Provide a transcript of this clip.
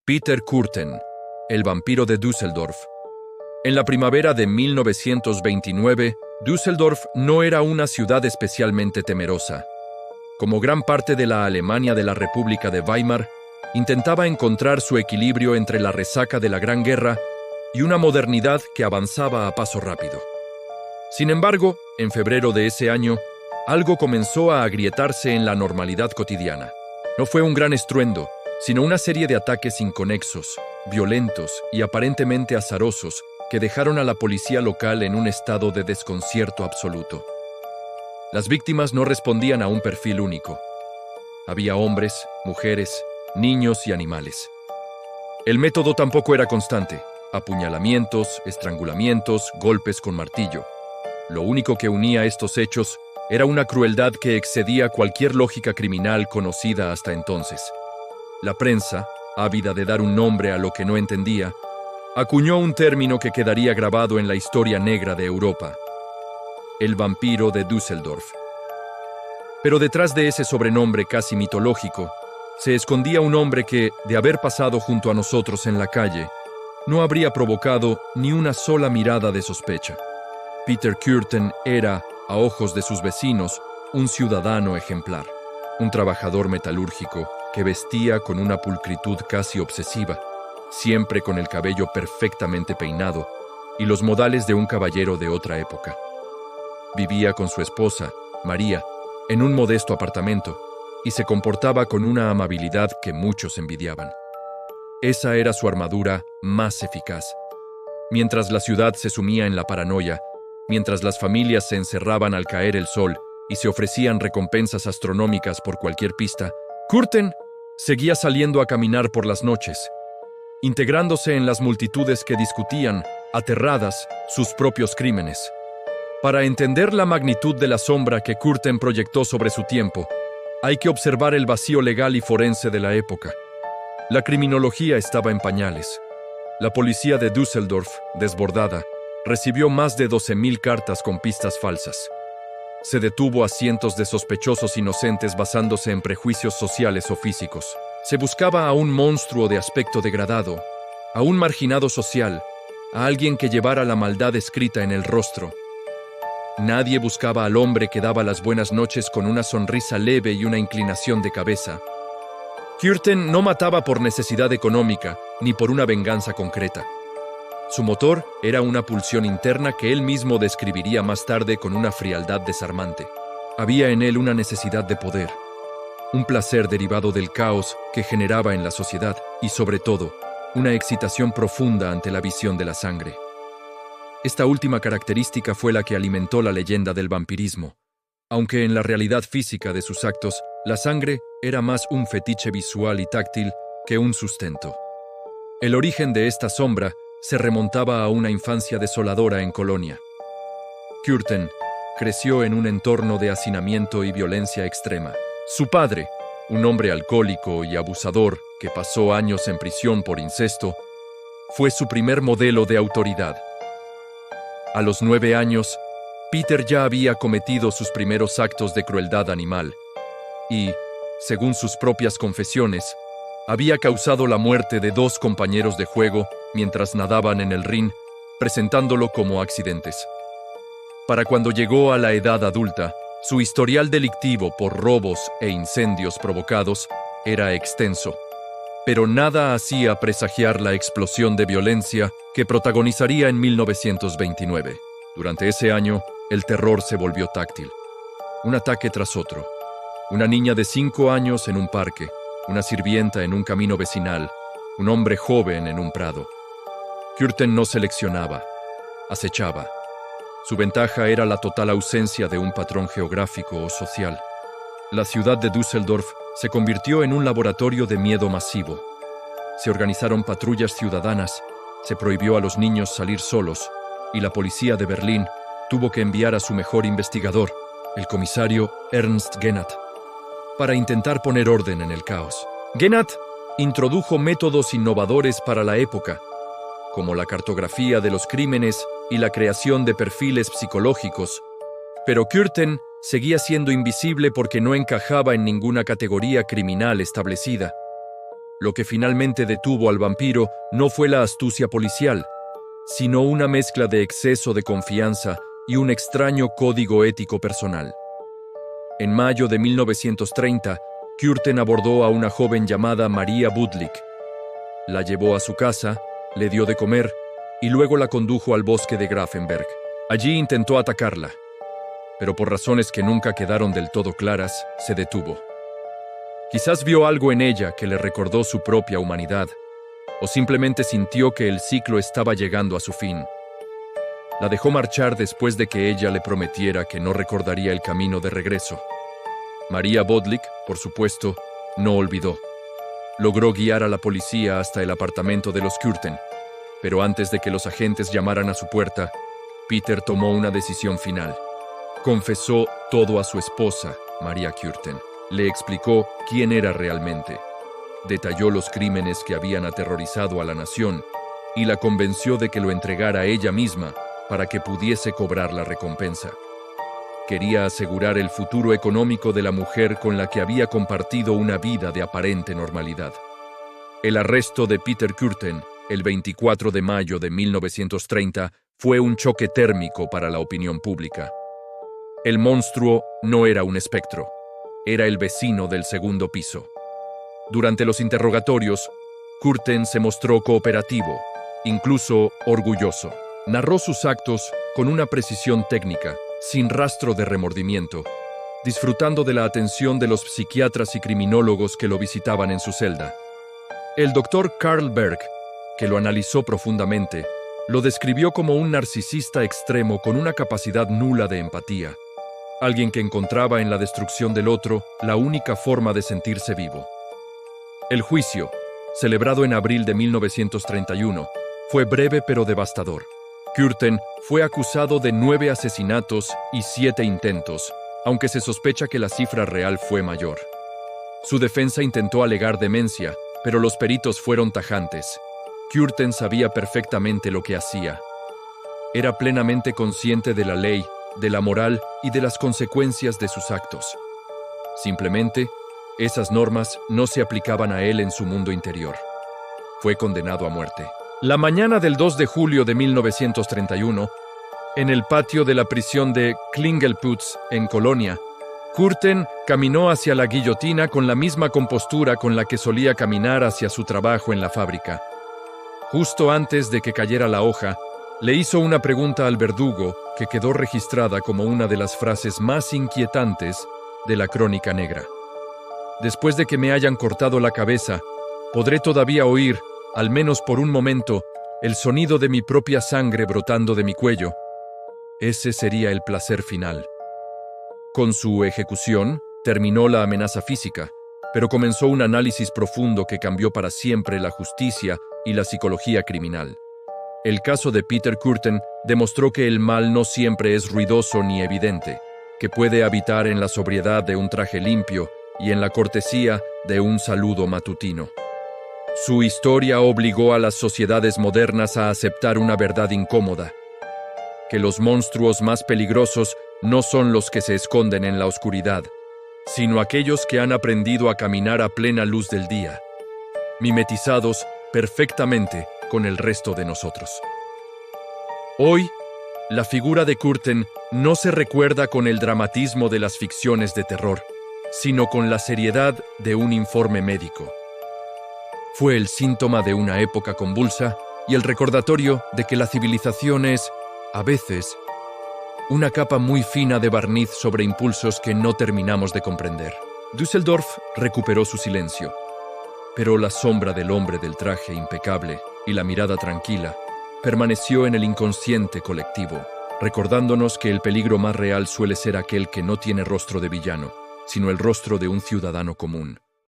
Peter Kürten, el vampiro de Düsseldorf. En la primavera de 1929, Düsseldorf no era una ciudad especialmente temerosa. Como gran parte de la Alemania de la República de Weimar, intentaba encontrar su equilibrio entre la resaca de la Gran Guerra y una modernidad que avanzaba a paso rápido. Sin embargo, en febrero de ese año, algo comenzó a agrietarse en la normalidad cotidiana. No fue un gran estruendo, sino una serie de ataques inconexos, violentos y aparentemente azarosos que dejaron a la policía local en un estado de desconcierto absoluto. Las víctimas no respondían a un perfil único. Había hombres, mujeres, niños y animales. El método tampoco era constante: apuñalamientos, estrangulamientos, golpes con martillo. Lo único que unía estos hechos era una crueldad que excedía cualquier lógica criminal conocida hasta entonces. La prensa, ávida de dar un nombre a lo que no entendía, acuñó un término que quedaría grabado en la historia negra de Europa: el vampiro de Düsseldorf. Pero detrás de ese sobrenombre casi mitológico, se escondía un hombre que, de haber pasado junto a nosotros en la calle, no habría provocado ni una sola mirada de sospecha. Peter Kürten era, a ojos de sus vecinos, un ciudadano ejemplar, un trabajador metalúrgico que vestía con una pulcritud casi obsesiva, siempre con el cabello perfectamente peinado y los modales de un caballero de otra época. Vivía con su esposa, María, en un modesto apartamento y se comportaba con una amabilidad que muchos envidiaban. Esa era su armadura más eficaz. Mientras la ciudad se sumía en la paranoia, mientras las familias se encerraban al caer el sol y se ofrecían recompensas astronómicas por cualquier pista, Kürten seguía saliendo a caminar por las noches, integrándose en las multitudes que discutían, aterradas, sus propios crímenes. Para entender la magnitud de la sombra que Kürten proyectó sobre su tiempo, hay que observar el vacío legal y forense de la época. La criminología estaba en pañales. La policía de Düsseldorf, desbordada, recibió más de 12.000 cartas con pistas falsas. Se detuvo a cientos de sospechosos inocentes basándose en prejuicios sociales o físicos. Se buscaba a un monstruo de aspecto degradado, a un marginado social, a alguien que llevara la maldad escrita en el rostro. Nadie buscaba al hombre que daba las buenas noches con una sonrisa leve y una inclinación de cabeza. Kürten no mataba por necesidad económica ni por una venganza concreta. Su motor era una pulsión interna que él mismo describiría más tarde con una frialdad desarmante. Había en él una necesidad de poder, un placer derivado del caos que generaba en la sociedad y, sobre todo, una excitación profunda ante la visión de la sangre. Esta última característica fue la que alimentó la leyenda del vampirismo, aunque en la realidad física de sus actos, la sangre era más un fetiche visual y táctil que un sustento. El origen de esta sombra se remontaba a una infancia desoladora en Colonia. Kürten creció en un entorno de hacinamiento y violencia extrema. Su padre, un hombre alcohólico y abusador que pasó años en prisión por incesto, fue su primer modelo de autoridad. A los 9 años, Peter ya había cometido sus primeros actos de crueldad animal y, según sus propias confesiones, había causado la muerte de 2 compañeros de juego mientras nadaban en el Rin, presentándolo como accidentes. Para cuando llegó a la edad adulta, su historial delictivo por robos e incendios provocados era extenso, pero nada hacía presagiar la explosión de violencia que protagonizaría en 1929. Durante ese año, el terror se volvió táctil. Un ataque tras otro. Una niña de 5 años en un parque, una sirvienta en un camino vecinal, un hombre joven en un prado. Kürten no seleccionaba, acechaba. Su ventaja era la total ausencia de un patrón geográfico o social. La ciudad de Düsseldorf se convirtió en un laboratorio de miedo masivo. Se organizaron patrullas ciudadanas, se prohibió a los niños salir solos, y la policía de Berlín tuvo que enviar a su mejor investigador, el comisario Ernst Genat, para intentar poner orden en el caos. Genat introdujo métodos innovadores para la época, como la cartografía de los crímenes y la creación de perfiles psicológicos, pero Kürten seguía siendo invisible porque no encajaba en ninguna categoría criminal establecida. Lo que finalmente detuvo al vampiro no fue la astucia policial, sino una mezcla de exceso de confianza y un extraño código ético personal. En mayo de 1930, Kürten abordó a una joven llamada Maria Budlik. La llevó a su casa, le dio de comer y luego la condujo al bosque de Grafenberg. Allí intentó atacarla, pero por razones que nunca quedaron del todo claras, se detuvo. Quizás vio algo en ella que le recordó su propia humanidad, o simplemente sintió que el ciclo estaba llegando a su fin. La dejó marchar después de que ella le prometiera que no recordaría el camino de regreso. Maria Budlik, por supuesto, no olvidó. Logró guiar a la policía hasta el apartamento de los Kürten, pero antes de que los agentes llamaran a su puerta, Peter tomó una decisión final. Confesó todo a su esposa, Maria Kürten. Le explicó quién era realmente. Detalló los crímenes que habían aterrorizado a la nación y la convenció de que lo entregara a ella misma para que pudiese cobrar la recompensa. Quería asegurar el futuro económico de la mujer con la que había compartido una vida de aparente normalidad. El arresto de Peter Kürten, el 24 de mayo de 1930, fue un choque térmico para la opinión pública. El monstruo no era un espectro, era el vecino del segundo piso. Durante los interrogatorios, Kürten se mostró cooperativo, incluso orgulloso. Narró sus actos con una precisión técnica, sin rastro de remordimiento, disfrutando de la atención de los psiquiatras y criminólogos que lo visitaban en su celda. El doctor Carl Berg, que lo analizó profundamente, lo describió como un narcisista extremo con una capacidad nula de empatía, alguien que encontraba en la destrucción del otro la única forma de sentirse vivo. El juicio, celebrado en abril de 1931, fue breve pero devastador. Kürten fue acusado de 9 asesinatos y 7 intentos, aunque se sospecha que la cifra real fue mayor. Su defensa intentó alegar demencia, pero los peritos fueron tajantes. Kürten sabía perfectamente lo que hacía. Era plenamente consciente de la ley, de la moral y de las consecuencias de sus actos. Simplemente, esas normas no se aplicaban a él en su mundo interior. Fue condenado a muerte. La mañana del 2 de julio de 1931, en el patio de la prisión de Klingelputz, en Colonia, Kürten caminó hacia la guillotina con la misma compostura con la que solía caminar hacia su trabajo en la fábrica. Justo antes de que cayera la hoja, le hizo una pregunta al verdugo que quedó registrada como una de las frases más inquietantes de la Crónica Negra. Después de que me hayan cortado la cabeza, podré todavía oír, al menos por un momento, el sonido de mi propia sangre brotando de mi cuello. Ese sería el placer final. Con su ejecución, terminó la amenaza física, pero comenzó un análisis profundo que cambió para siempre la justicia y la psicología criminal. El caso de Peter Kürten demostró que el mal no siempre es ruidoso ni evidente, que puede habitar en la sobriedad de un traje limpio y en la cortesía de un saludo matutino. Su historia obligó a las sociedades modernas a aceptar una verdad incómoda, que los monstruos más peligrosos no son los que se esconden en la oscuridad, sino aquellos que han aprendido a caminar a plena luz del día, mimetizados perfectamente con el resto de nosotros. Hoy, la figura de Kürten no se recuerda con el dramatismo de las ficciones de terror, sino con la seriedad de un informe médico. Fue el síntoma de una época convulsa y el recordatorio de que la civilización es, a veces, una capa muy fina de barniz sobre impulsos que no terminamos de comprender. Düsseldorf recuperó su silencio, pero la sombra del hombre del traje impecable y la mirada tranquila permaneció en el inconsciente colectivo, recordándonos que el peligro más real suele ser aquel que no tiene rostro de villano, sino el rostro de un ciudadano común.